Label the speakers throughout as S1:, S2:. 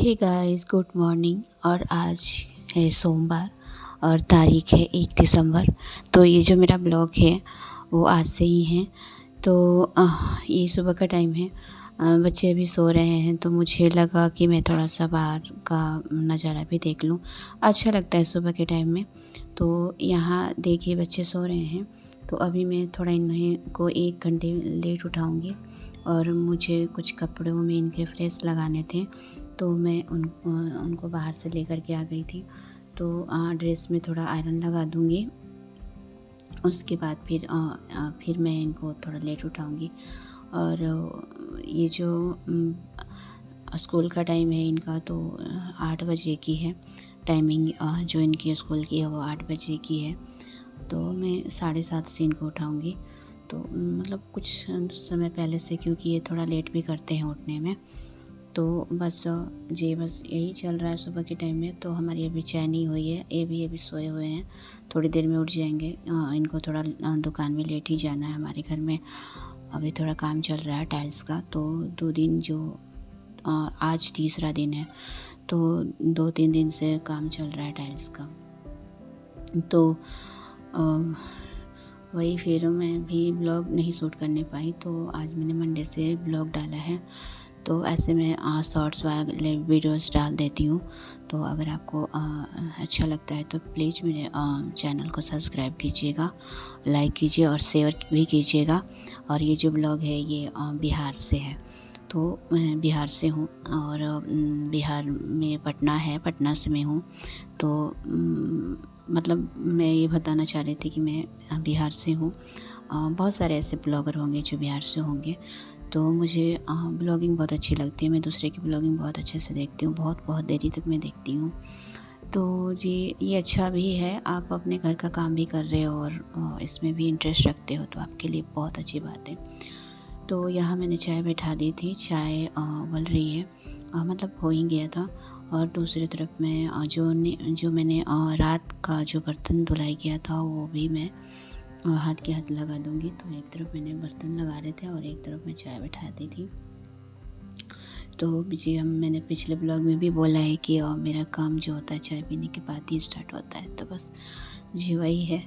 S1: Hey guys, good morning. और आज है सोमवार और तारीख है 1 दिसंबर। तो ये जो मेरा ब्लॉग है वो आज से ही है। तो ये सुबह का टाइम है। बच्चे अभी सो रहे हैं तो मुझे लगा कि मैं थोड़ा सा बाहर का नज़ारा भी देख लूँ। अच्छा लगता है सुबह के टाइम में। तो यहाँ देखिए बच्चे सो रहे हैं, तो अभी मैं थोड़ा इन्हें को 1 घंटे लेट उठाऊँगी और मुझे कुछ कपड़ों में इनके फ्रेश लगाने थे, तो मैं उनको बाहर से लेकर के आ गई थी। तो ड्रेस में थोड़ा आयरन लगा दूँगी। उसके बाद फिर मैं इनको थोड़ा लेट उठाऊँगी। और ये जो स्कूल का टाइम है इनका, तो 8 बजे की है टाइमिंग। जो इनकी स्कूल की है वो 8 बजे की है। तो मैं 7:30 से इनको उठाऊँगी। तो मतलब कुछ समय पहले से, क्योंकि ये थोड़ा लेट भी करते हैं उठने में। तो बस यही चल रहा है सुबह के टाइम में। तो हमारी अभी चाय नहीं हुई है, ये भी अभी सोए हुए हैं, थोड़ी देर में उठ जाएंगे। इनको थोड़ा दुकान में लेट ही जाना है। हमारे घर में अभी थोड़ा काम चल रहा है टाइल्स का। तो 2 दिन जो आज तीसरा दिन है, तो 2-3 दिन से काम चल रहा है टाइल्स का। तो वही फिर मैं भी ब्लॉग नहीं शूट करने पाई, तो आज मैंने मंडे से ब्लॉग डाला है। तो ऐसे मैं शॉर्ट्स वाले वीडियोस डाल देती हूँ। तो अगर आपको अच्छा लगता है तो प्लीज़ मेरे चैनल को सब्सक्राइब कीजिएगा, लाइक कीजिए और शेयर भी कीजिएगा। और ये जो ब्लॉग है ये बिहार से है। तो मैं बिहार से हूँ और बिहार में पटना है, पटना से मैं हूँ। तो मतलब मैं ये बताना चाह रही थी कि मैं बिहार से हूँ। बहुत सारे ऐसे ब्लॉगर होंगे जो बिहार से होंगे। तो मुझे ब्लॉगिंग बहुत अच्छी लगती है। मैं दूसरे की ब्लॉगिंग बहुत अच्छे से देखती हूँ, बहुत देरी तक मैं देखती हूँ। तो जी, ये अच्छा भी है, आप अपने घर का काम भी कर रहे हो और इसमें भी इंटरेस्ट रखते हो, तो आपके लिए बहुत अच्छी बात है। तो यहाँ मैंने चाय बैठा दी थी, चाय उबल रही है, मतलब हो ही गया था। और दूसरी तरफ मैं जो मैंने रात का जो बर्तन धुलाई किया था वो भी मैं हाथ के हाथ लगा दूँगी। तो एक तरफ मैंने बर्तन लगा रहे थे और एक तरफ मैं चाय बैठा दी थी। तो जी, मैंने पिछले ब्लॉग में भी बोला है कि मेरा काम जो होता है चाय पीने के बाद ही स्टार्ट होता है। तो बस जी वही है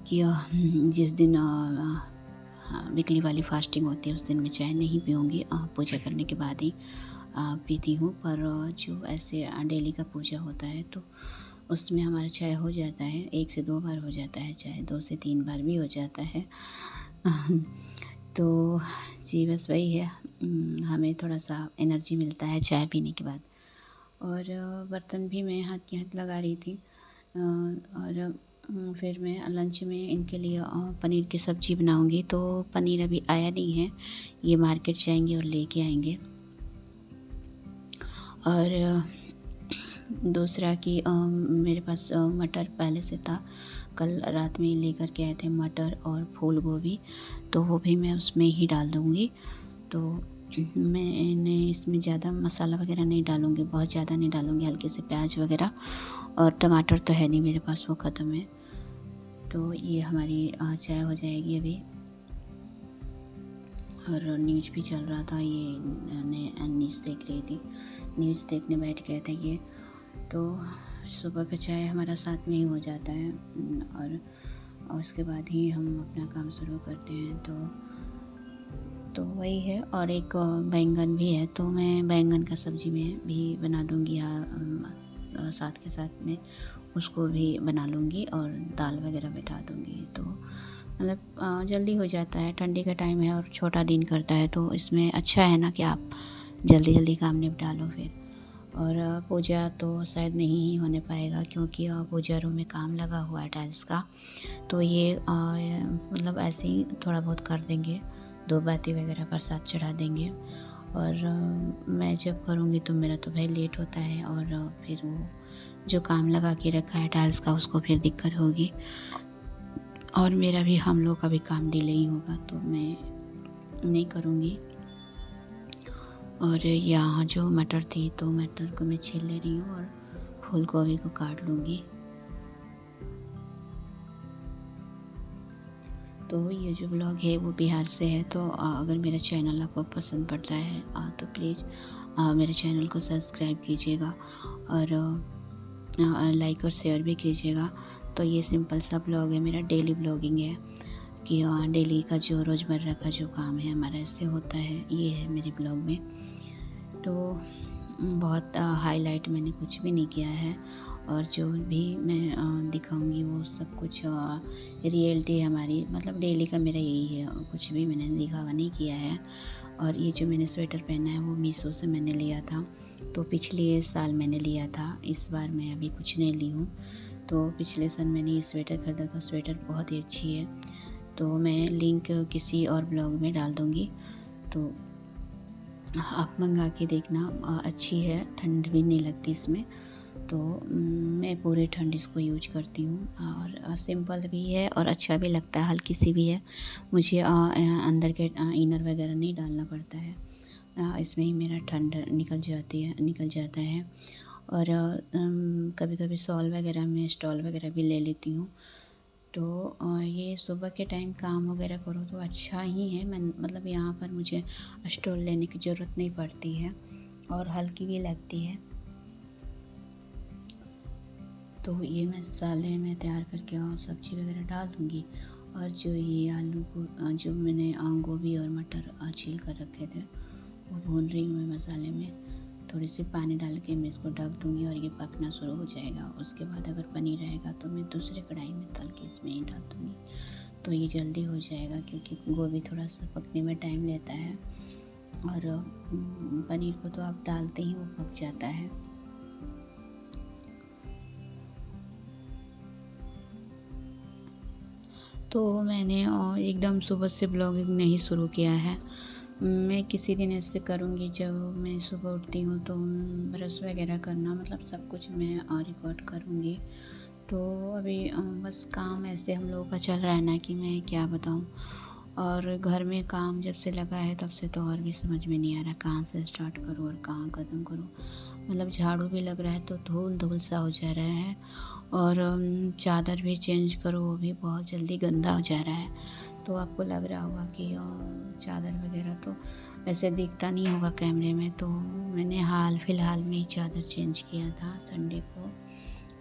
S1: कि जिस दिन वीकली वाली फास्टिंग होती है उस दिन मैं चाय नहीं पीऊँगी, पूजा करने के बाद ही पीती हूँ। पर जो ऐसे डेली का पूजा होता है तो उसमें हमारा चाय हो जाता है, 1 से 2 बार हो जाता है चाय, 2 से 3 बार भी हो जाता है। तो जी बस वही है, हमें थोड़ा सा एनर्जी मिलता है चाय पीने के बाद। और बर्तन भी मैं हाथ के हाथ लगा रही थी। और फिर मैं लंच में इनके लिए पनीर की सब्ज़ी बनाऊंगी। तो पनीर अभी आया नहीं है, ये मार्केट जाएंगे और लेके आएंगे। और दूसरा कि मेरे पास मटर पहले से था, कल रात में लेकर के आए थे मटर और फूल गोभी, तो वो भी मैं उसमें ही डाल दूँगी। तो मैंने इसमें ज़्यादा मसाला वगैरह नहीं डालूँगी, बहुत ज़्यादा नहीं डालूँगी, हल्के से प्याज वगैरह। और टमाटर तो है नहीं मेरे पास, वो ख़त्म है। तो ये हमारी चाय हो जाएगी अभी। और न्यूज़ भी चल रहा था, ये न्यूज़ देख रही थी, न्यूज़ देखने बैठ गए थे ये। तो सुबह का चाय हमारा साथ में ही हो जाता है और उसके बाद ही हम अपना काम शुरू करते हैं। तो वही है। और एक बैंगन भी है, तो मैं बैंगन का सब्ज़ी में भी बना दूँगी, साथ के साथ में उसको भी बना लूँगी और दाल वगैरह बैठा दूँगी। तो मतलब जल्दी हो जाता है, ठंडी का टाइम है और छोटा दिन करता है, तो इसमें अच्छा है ना कि आप जल्दी काम निपटा लो फिर। और पूजा तो शायद नहीं ही होने पाएगा, क्योंकि पूजा रूम में काम लगा हुआ है टाइल्स का। तो ये मतलब ऐसे ही थोड़ा बहुत कर देंगे, 2 बाती वगैरह प्रसाद चढ़ा देंगे। और मैं जब करूँगी तो मेरा तो भाई लेट होता है, और फिर वो जो काम लगा के रखा है टाइल्स का उसको फिर दिक्कत होगी, और मेरा भी, हम लोग का भी काम डिले ही होगा, तो मैं नहीं करूँगी। और यहाँ जो मटर थी तो मटर को मैं छील ले रही हूँ और फूल गोभी को काट लूँगी। तो ये जो ब्लॉग है वो बिहार से है। तो अगर मेरा चैनल आपको पसंद पड़ता है तो प्लीज़ मेरे चैनल को सब्सक्राइब कीजिएगा और लाइक और शेयर भी कीजिएगा। तो ये सिंपल सा ब्लॉग है, मेरा डेली ब्लॉगिंग है कि डेली का जो रोज़मर्रा का जो काम है हमारा इससे होता है, ये है मेरे ब्लॉग में। तो बहुत हाईलाइट मैंने कुछ भी नहीं किया है और जो भी मैं दिखाऊंगी वो सब कुछ रियलिटी हमारी, मतलब डेली का मेरा यही है, कुछ भी मैंने दिखावा नहीं किया है। और ये जो मैंने स्वेटर पहना है वो मीशो से मैंने लिया था, तो पिछले साल मैंने लिया था, इस बार मैं अभी कुछ नहीं ली हूँ। तो पिछले साल मैंने ये स्वेटर ख़रीदा था, स्वेटर बहुत ही अच्छी है। तो मैं लिंक किसी और ब्लॉग में डाल दूँगी, तो आप मंगा के देखना, अच्छी है, ठंड भी नहीं लगती इसमें। तो मैं पूरे ठंड इसको यूज करती हूँ और सिंपल भी है और अच्छा भी लगता है, हल्की सी भी है। मुझे अंदर के इनर वगैरह नहीं डालना पड़ता है, इसमें ही मेरा ठंड निकल जाता है। और कभी कभी शॉल वगैरह में स्टॉल वगैरह भी ले लेती हूँ। तो ये सुबह के टाइम काम वगैरह करो तो अच्छा ही है। मैं मतलब यहाँ पर मुझे स्टॉल लेने की ज़रूरत नहीं पड़ती है और हल्की भी लगती है। तो ये मैं मसाले में तैयार करके और सब्ज़ी वगैरह डाल दूँगी। और जो ये आलू को जो मैंने गोभी और मटर छील कर रखे थे वो भून रही हूँ मैं मसाले में। थोड़ी सी पानी डाल के मैं इसको ढक दूँगी और ये पकना शुरू हो जाएगा। उसके बाद अगर पनीर रहेगा तो मैं दूसरे कढ़ाई में तल के इसमें ही डाल दूँगी, तो ये जल्दी हो जाएगा क्योंकि गोभी थोड़ा सा पकने में टाइम लेता है। और पनीर को तो आप डालते ही वो पक जाता है। तो मैंने एकदम सुबह से ब्लॉगिंग नहीं शुरू किया है। मैं किसी दिन ऐसे करूँगी जब मैं सुबह उठती हूँ तो ब्रश वगैरह करना, मतलब सब कुछ मैं रिकॉर्ड करूँगी। तो अभी बस काम ऐसे हम लोगों का चल रहा है ना कि मैं क्या बताऊँ। और घर में काम जब से लगा है तब से तो और भी समझ में नहीं आ रहा कहाँ से स्टार्ट करूँ और कहाँ ख़त्म करूँ। मतलब झाड़ू भी लग रहा है तो धूल धूल सा हो जा रहा है। और चादर भी चेंज करो वो भी बहुत जल्दी गंदा हो जा रहा है। तो आपको लग रहा होगा कि चादर वगैरह तो ऐसे दिखता नहीं होगा कैमरे में। तो मैंने हाल फिलहाल में ही चादर चेंज किया था संडे को।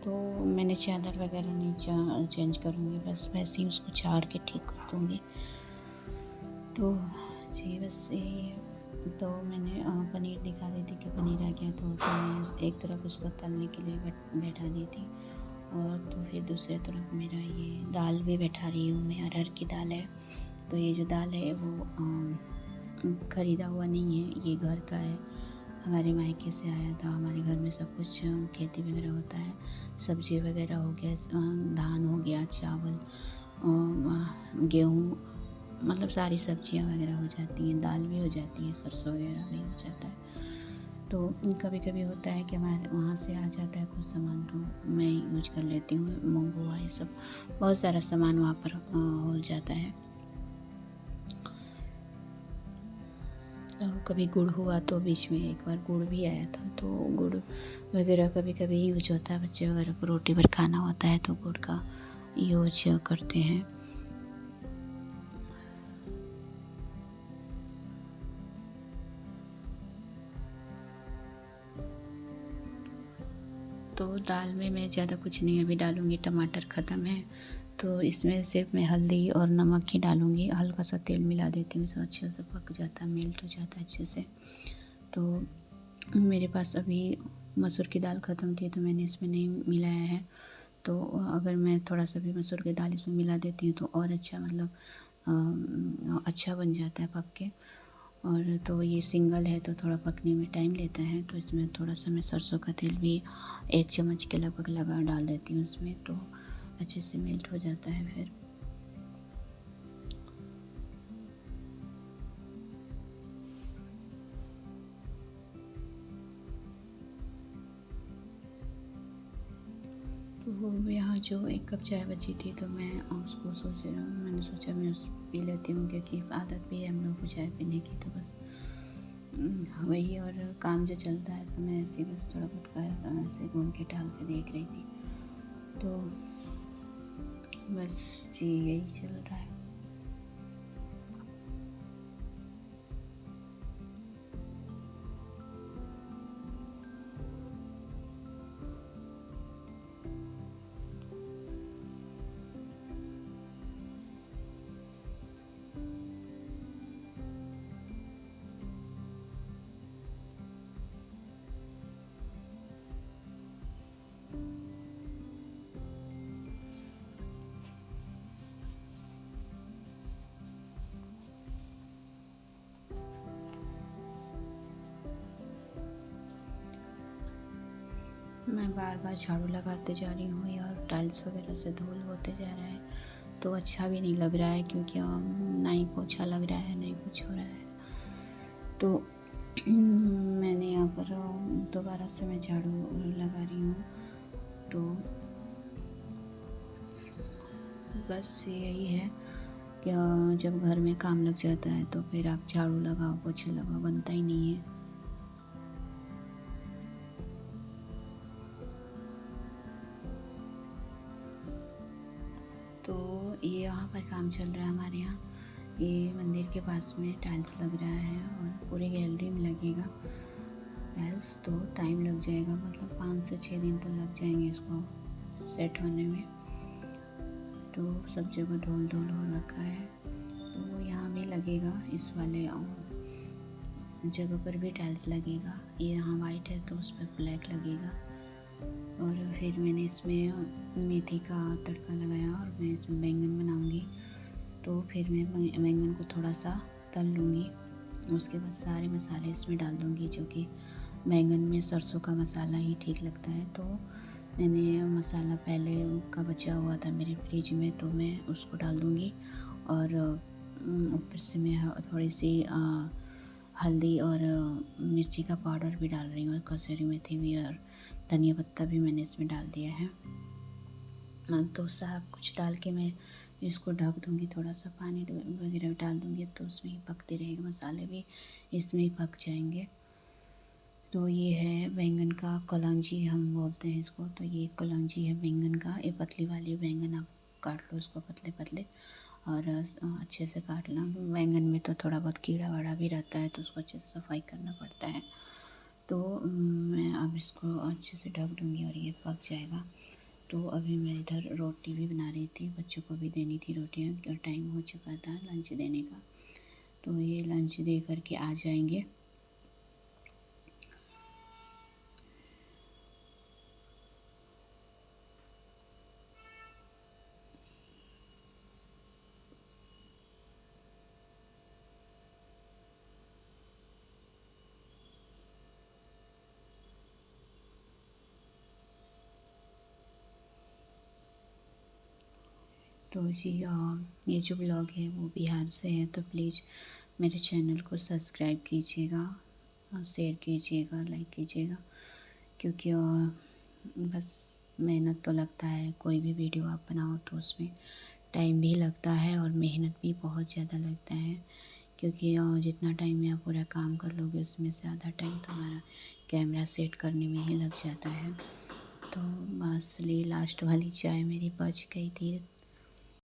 S1: तो मैंने चादर वगैरह नहीं चेंज करूँगी, बस वैसे ही उसको झाड़ के ठीक कर दूँगी। तो जी बस यही है। तो मैंने पनीर दिखा रही थी कि पनीर आ गया, तो मैं एक तरफ उसको तलने के लिए बैठा दी थी और तो फिर दूसरी तरफ मेरा ये दाल भी बैठा रही हूँ मैं। अरहर की दाल है, तो ये जो दाल है वो ख़रीदा हुआ नहीं है, ये घर का है, हमारे मायके से आया था। हमारे घर में सब कुछ खेती वगैरह होता है, सब्ज़ी वगैरह हो गया, धान हो गया, चावल, गेहूँ, मतलब सारी सब्जियां वगैरह हो जाती हैं, दाल भी हो जाती है, सरसों वगैरह भी हो जाता है। तो कभी कभी होता है कि हमारे वहाँ से आ जाता है कुछ सामान तो मैं यूज कर लेती हूँ। मूंग हुआ, ये सब बहुत सारा सामान वहाँ पर हो जाता है। तो कभी गुड़ हुआ तो बीच में एक बार गुड़ भी आया था, तो गुड़ वगैरह कभी कभी यूज होता है, बच्चे वगैरह को रोटी पर खाना होता है तो गुड़ का यूज करते हैं। तो दाल में मैं ज़्यादा कुछ नहीं अभी डालूँगी, टमाटर ख़त्म है तो इसमें सिर्फ मैं हल्दी और नमक ही डालूँगी, हल्का सा तेल मिला देती हूँ तो अच्छे से पक जाता है, मेल्ट हो जाता है अच्छे से। तो मेरे पास अभी मसूर की दाल ख़त्म थी तो मैंने इसमें नहीं मिलाया है। तो अगर मैं थोड़ा सा भी मसूर की दाल इसमें मिला देती हूँ तो और अच्छा, मतलब अच्छा बन जाता है पक के। और तो ये सिंगल है तो थोड़ा पकने में टाइम लेता है, तो इसमें थोड़ा सा मैं सरसों का तेल भी 1 चम्मच के लगभग डाल देती हूँ इसमें, तो अच्छे से मेल्ट हो जाता है फिर। तो यहाँ जो 1 कप चाय बची थी तो मैं उसको मैंने सोचा मैं उस पी लेती हूँ, क्योंकि आदत भी है हम लोग को चाय पीने की। तो बस वही, और काम जो चल रहा है तो मैं ऐसे बस थोड़ा बहुत ऐसे घूम के टहल के देख रही थी। तो बस जी यही चल रहा है। मैं बार बार झाड़ू लगाते जा रही हूँ और टाइल्स वगैरह से धूल होते जा रहा है, तो अच्छा भी नहीं लग रहा है, क्योंकि ना ही पोछा लग रहा है ना ही कुछ हो रहा है। तो मैंने यहाँ पर दोबारा से मैं झाड़ू लगा रही हूँ। तो बस यही है कि जब घर में काम लग जाता है तो फिर आप झाड़ू लगाओ पोछा लगाओ, बनता ही नहीं है। तो ये यहाँ पर काम चल रहा है हमारे यहाँ, ये मंदिर के पास में टाइल्स लग रहा है और पूरी गैलरी में लगेगा टाइल्स। तो टाइम लग जाएगा, मतलब 5 से 6 दिन तो लग जाएंगे इसको सेट होने में। तो सब जगह ढोल ढोल हो रखा है, तो यहाँ भी लगेगा, इस वाले जगह पर भी टाइल्स लगेगा। ये यहाँ वाइट है तो उस पर ब्लैक लगेगा। और फिर मैंने इसमें मेथी का तड़का लगाया और मैं इसमें बैंगन बनाऊंगी। तो फिर मैं बैंगन को थोड़ा सा तल लूँगी, उसके बाद सारे मसाले इसमें डाल दूँगी, जो कि बैंगन में सरसों का मसाला ही ठीक लगता है। तो मैंने मसाला पहले का बचा हुआ था मेरे फ्रिज में, तो मैं उसको डाल दूँगी। और ऊपर से मैं थोड़ी सी हल्दी और मिर्ची का पाउडर भी डाल रही हूँ, कसूरी मेथी भी और धनिया पत्ता भी मैंने इसमें डाल दिया है। तो सब कुछ डाल के मैं इसको ढक दूँगी, थोड़ा सा पानी वगैरह डाल दूँगी, तो उसमें ही पकते रहेगा, मसाले भी इसमें ही पक जाएंगे। तो ये है बैंगन का कलौंजी हम बोलते हैं इसको। तो ये कलौंजी है बैंगन का, ये पतली वाली बैंगन आप काट लो उसको पतले पतले और अच्छे से काट लो। बैंगन में तो थोड़ा बहुत कीड़ा वाड़ा भी रहता है, तो उसको अच्छे से सफाई करना पड़ता है। तो मैं अब इसको अच्छे से ढक दूँगी और ये पक जाएगा। तो अभी मैं इधर रोटी भी बना रही थी, बच्चों को भी देनी थी रोटियाँ, और टाइम हो चुका था लंच देने का। तो ये लंच दे करके आ जाएंगे। तो जी ये जो ब्लॉग है वो बिहार से है, तो प्लीज़ मेरे चैनल को सब्सक्राइब कीजिएगा और शेयर कीजिएगा, लाइक कीजिएगा, क्योंकि बस मेहनत तो लगता है, कोई भी वीडियो आप बनाओ तो उसमें टाइम भी लगता है और मेहनत भी बहुत ज़्यादा लगता है। क्योंकि जितना टाइम में आप पूरा काम कर लोगे उसमें से आधा टाइम तो हमारा कैमरा सेट करने में ही लग जाता है। तो बस लास्ट वाली चाय मेरी बच गई थी,